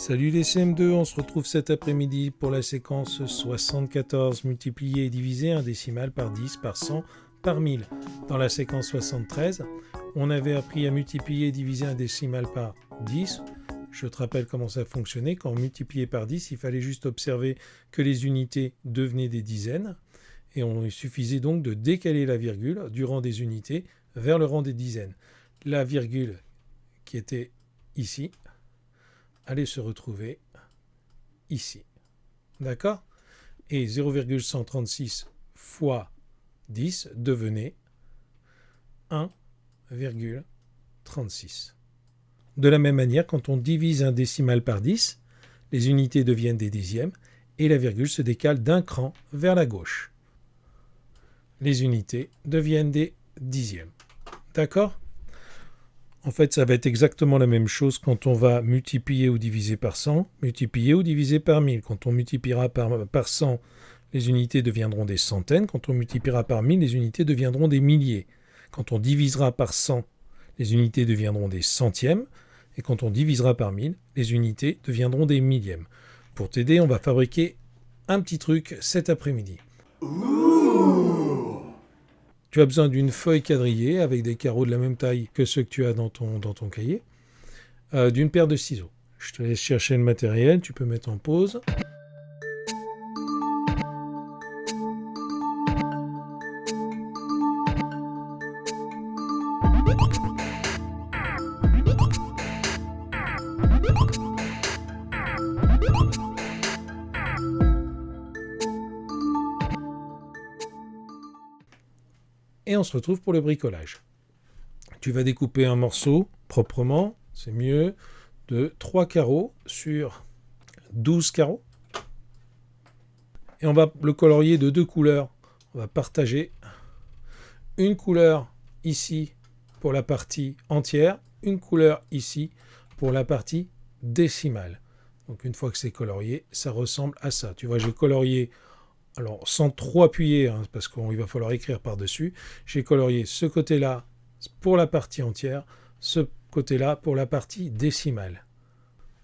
Salut les CM2, on se retrouve cet après-midi pour la séquence 74, multiplier et diviser un décimal par 10, par 100, par 1000. Dans la séquence 73, on avait appris à multiplier et diviser un décimal par 10. Je te rappelle comment ça fonctionnait. Quand on multipliait par 10, il fallait juste observer que les unités devenaient des dizaines. Et il suffisait donc de décaler la virgule du rang des unités vers le rang des dizaines. La virgule qui était ici allait se retrouver ici. D'accord? Et 0,136 fois 10 devenait 1,36. De la même manière, quand on divise un décimal par 10, les unités deviennent des dixièmes et la virgule se décale d'un cran vers la gauche. Les unités deviennent des dixièmes. D'accord? En fait, ça va être exactement la même chose quand on va multiplier ou diviser par 100, multiplier ou diviser par 1000. Quand on multipliera par 100, les unités deviendront des centaines. Quand on multipliera par 1000, les unités deviendront des milliers. Quand on divisera par 100, les unités deviendront des centièmes. Et quand on divisera par 1000, les unités deviendront des millièmes. Pour t'aider, on va fabriquer un petit truc cet après-midi. Tu as besoin d'une feuille quadrillée avec des carreaux de la même taille que ceux que tu as dans ton cahier, d'une paire de ciseaux. Je te laisse chercher le matériel, tu peux mettre en pause. Et on se retrouve pour le bricolage. Tu vas découper un morceau proprement, c'est mieux, de 3 carreaux sur 12 carreaux. Et on va le colorier de 2 couleurs. On va partager une couleur ici pour la partie entière, une couleur ici pour la partie décimale. Donc une fois que c'est colorié, ça ressemble à ça. Tu vois, j'ai colorié, alors sans trop appuyer, parce qu'il va falloir écrire par-dessus, j'ai colorié ce côté-là pour la partie entière, ce côté-là pour la partie décimale.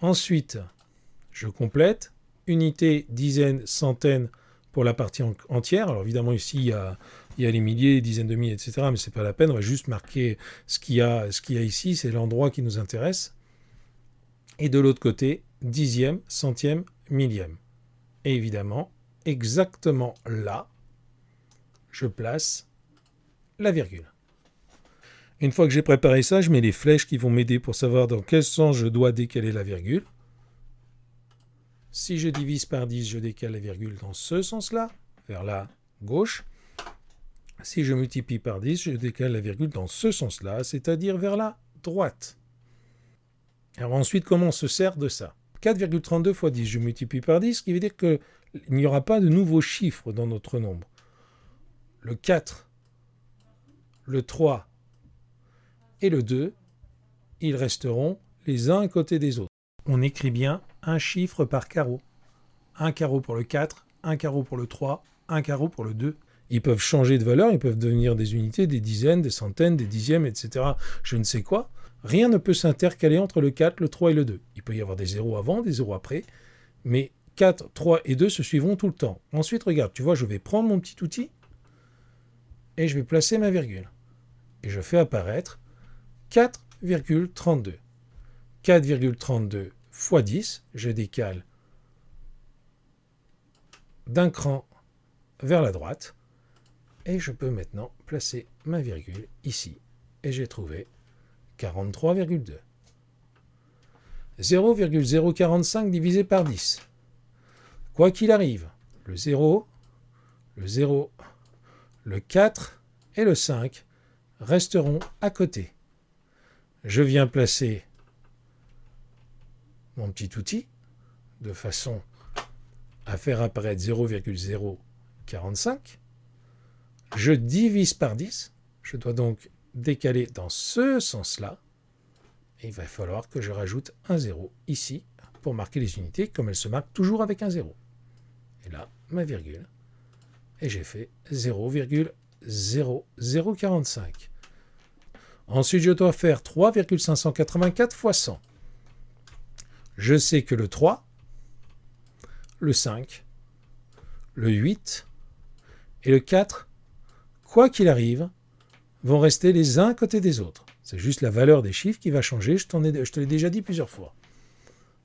Ensuite, je complète, unité, dizaines, centaines pour la partie entière. Alors évidemment ici, il y a les milliers, les dizaines de milliers, etc. Mais ce n'est pas la peine, on va juste marquer ce qu'il y a ici, c'est l'endroit qui nous intéresse. Et de l'autre côté, dixième, centième, millième. Et évidemment, exactement là, je place la virgule. Une fois que j'ai préparé ça, je mets les flèches qui vont m'aider pour savoir dans quel sens je dois décaler la virgule. Si je divise par 10, je décale la virgule dans ce sens-là, vers la gauche. Si je multiplie par 10, je décale la virgule dans ce sens-là, c'est-à-dire vers la droite. Alors ensuite, comment on se sert de ça? 4,32 fois 10, je multiplie par 10, ce qui veut dire qu'il n'y aura pas de nouveaux chiffres dans notre nombre. Le 4, le 3 et le 2, ils resteront les uns à côté des autres. On écrit bien un chiffre par carreau. Un carreau pour le 4, un carreau pour le 3, un carreau pour le 2. Ils peuvent changer de valeur, ils peuvent devenir des unités, des dizaines, des centaines, des dixièmes, etc. Je ne sais quoi. Rien ne peut s'intercaler entre le 4, le 3 et le 2. Il peut y avoir des zéros avant, des zéros après, mais 4, 3 et 2 se suivront tout le temps. Ensuite, regarde, tu vois, je vais prendre mon petit outil et je vais placer ma virgule. Et je fais apparaître 4,32. 4,32 fois 10, je décale d'un cran vers la droite et je peux maintenant placer ma virgule ici. Et j'ai trouvé 43,2. 0,045 divisé par 10. Quoi qu'il arrive, le 0, le 4 et le 5 resteront à côté. Je viens placer mon petit outil de façon à faire apparaître 0,045. Je divise par 10. Je dois donc décaler dans ce sens-là. Et il va falloir que je rajoute un 0 ici pour marquer les unités comme elles se marquent toujours avec un 0. Et là, ma virgule. Et j'ai fait 0,0045. Ensuite, je dois faire 3,584 fois 100. Je sais que le 3, le 5, le 8 et le 4, quoi qu'il arrive, vont rester les uns à côté des autres. C'est juste la valeur des chiffres qui va changer, je te l'ai déjà dit plusieurs fois.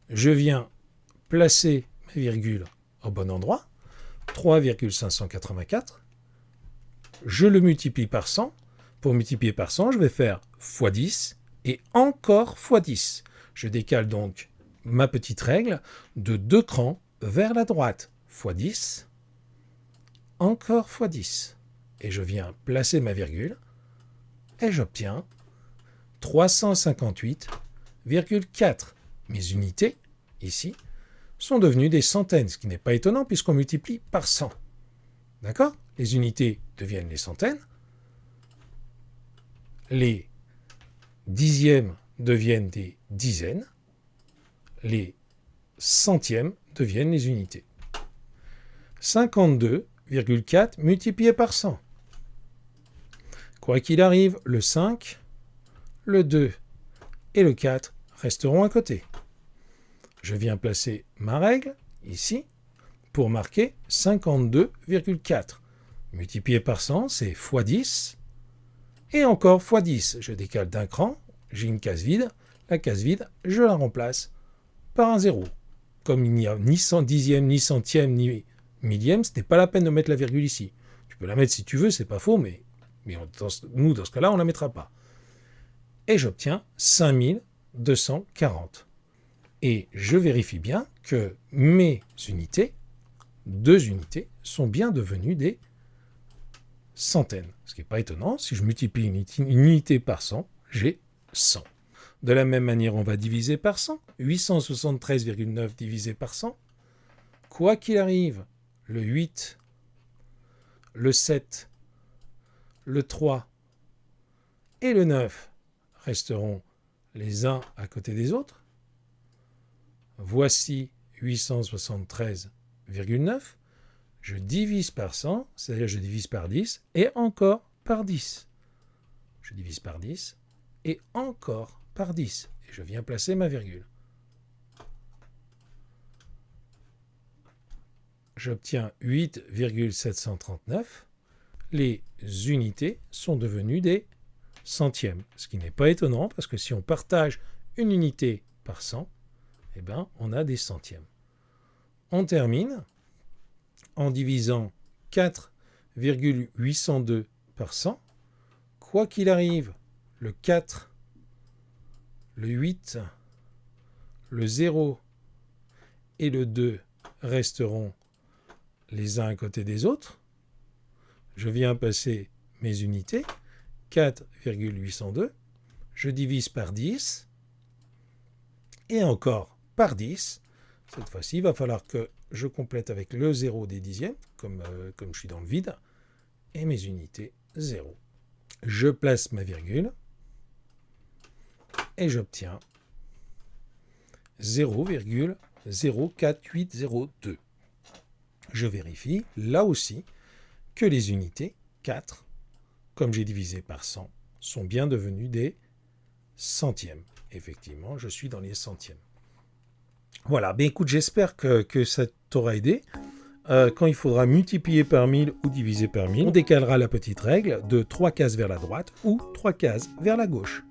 Je viens placer mes virgules au bon endroit, 3,584, je le multiplie par 100. Pour multiplier par 100, je vais faire x 10 et encore x 10. Je décale donc ma petite règle de 2 crans vers la droite. x 10, encore x 10. Et je viens placer ma virgule et j'obtiens 358,4. Mes unités, ici, sont devenues des centaines, ce qui n'est pas étonnant puisqu'on multiplie par 100. D'accord? Les unités deviennent les centaines. Les dixièmes deviennent des dizaines. Les centièmes deviennent les unités. 52,4 multiplié par 100. Quoi qu'il arrive, le 5, le 2 et le 4 resteront à côté. Je viens placer ma règle, ici, pour marquer 52,4. Multiplié par 100, c'est x 10, et encore x 10. Je décale d'un cran, j'ai une case vide. La case vide, je la remplace par un 0. Comme il n'y a ni dixième, ni centième, ni millième, ce n'est pas la peine de mettre la virgule ici. Tu peux la mettre si tu veux, c'est pas faux, mais dans ce cas-là, on ne la mettra pas. Et j'obtiens 5240. Et je vérifie bien que mes unités, 2 unités, sont bien devenues des centaines. Ce qui n'est pas étonnant, si je multiplie une unité par 100, j'ai 100. De la même manière, on va diviser par 100. 873,9 divisé par 100. Quoi qu'il arrive, le 8, le 7, le 3 et le 9 resteront les uns à côté des autres. Voici 873,9. Je divise par 100, c'est-à-dire je divise par 10 et encore par 10. Je divise par 10 et encore par 10. Et je viens placer ma virgule. J'obtiens 8,739. Les unités sont devenues des centièmes. Ce qui n'est pas étonnant parce que si on partage une unité par 100, eh ben, on a des centièmes. On termine en divisant 4,802 par 100. Quoi qu'il arrive, le 4, le 8, le 0 et le 2 resteront les uns à côté des autres. Je viens passer mes unités, 4,802, je divise par 10, et encore par 10. Cette fois-ci, il va falloir que je complète avec le 0 des dixièmes, comme je suis dans le vide, et mes unités 0. Je place ma virgule, et j'obtiens 0,04802. Je vérifie, là aussi, que les unités 4, comme j'ai divisé par 100, sont bien devenues des centièmes. Effectivement, je suis dans les centièmes. Voilà, ben écoute, j'espère que ça t'aura aidé. Quand il faudra multiplier par 1000 ou diviser par 1000, on décalera la petite règle de 3 cases vers la droite ou 3 cases vers la gauche.